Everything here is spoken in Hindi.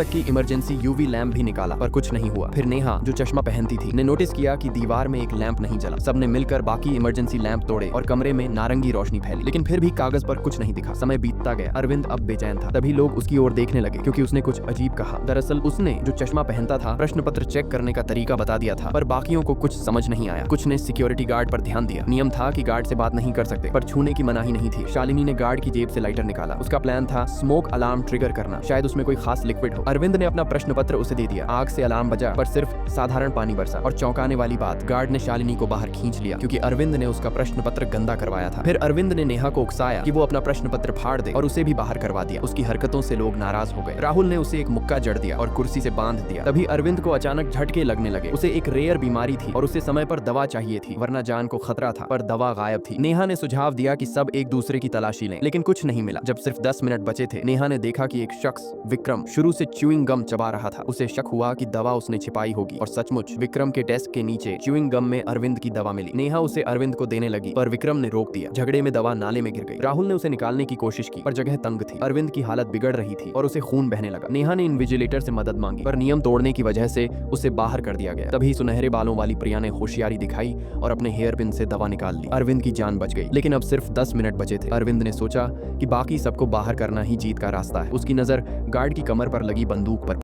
तक कि इमरजेंसी यूवी लैंप भी निकाला पर कुछ नहीं हुआ। फिर नेहा जो चश्मा पहनती थी ने नोटिस किया कि दीवार में एक लैंप नहीं जला। सबने मिलकर बाकी इमरजेंसी लैंप तोड़े और कमरे में नारंगी रोशनी फैली, लेकिन फिर भी कागज पर कुछ नहीं दिखा। समय बीतता गया। अरविंद अब बेचैन था। तभी लोग उसकी ओर देखने लगे क्योंकि उसने कुछ अजीब कहा। दरअसल उसने जो चश्मा पहनता था प्रश्न पत्र चेक करने का तरीका बता दिया था, पर बाकियों को कुछ समझ नहीं आया। कुछ ने सिक्योरिटी गार्ड पर ध्यान दिया। नियम था कि गार्ड से बात नहीं कर सकते, पर छूने की मनाही नहीं थी। शालिनी ने गार्ड की जेब से लाइटर निकाला। उसका प्लान था स्मोक अलार्म ट्रिगर करना, शायद उसमें कोई खास लिक्विड हो। अरविंद ने अपना प्रश्न पत्र उसे दे दिया। आग से अलार्म बजा पर सिर्फ साधारण पानी बरसा। और चौंकाने वाली बात, गार्ड ने शालिनी को बाहर खींच लिया क्योंकि अरविंद ने उसका प्रश्न पत्र गंदा करवाया था। फिर अरविंद ने नेहा को उकसाया कि वो अपना प्रश्न पत्र फाड़ दे और उसे भी बाहर करवा दिया। उसकी हरकतों से लोग नाराज हो गए। राहुल ने उसे एक मुक्का जड़ दिया और कुर्सी से बांध दिया। तभी अरविंद को अचानक झटके लगने लगे। उसे एक रेयर बीमारी थी और उसे समय पर दवा चाहिए थी, वरना जान को खतरा था, पर दवा गायब थी। नेहा ने सुझाव दिया कि सब एक दूसरे की तलाशी लें, लेकिन कुछ नहीं मिला। जब सिर्फ 10 मिनट बचे थे, नेहा ने देखा कि एक शख्स विक्रम शुरू से च्यूइंग गम चबा रहा था। उसे शक हुआ कि दवा उसने छिपाई होगी और सचमुच विक्रम के डेस्क के नीचे च्यूइंग गम में अरविंद की दवा मिली। नेहा उसे अरविंद को देने लगी, पर विक्रम ने रोक दिया। झगड़े में दवा नाले में गिर गई। राहुल ने उसे निकालने की कोशिश की, पर जगह तंग थी। अरविंद की हालत बिगड़ रही थी और उसे खून बहने लगा। नेहा ने इन्विजिलेटर से मदद मांगी, पर नियम तोड़ने की वजह से उसे बाहर कर दिया गया। तभी सुनहरे बालों वाली प्रिया ने होशियारी दिखाई और अपने हेयर पिन से दवा निकाल ली। अरविंद की जान बच गई, लेकिन अब सिर्फ 10 मिनट बचे थे। अरविंद ने सोचा कि बाकी सबको बाहर करना ही जीत का रास्ता है। उसकी नजर गार्ड की कमर पर लगी बंदूक पर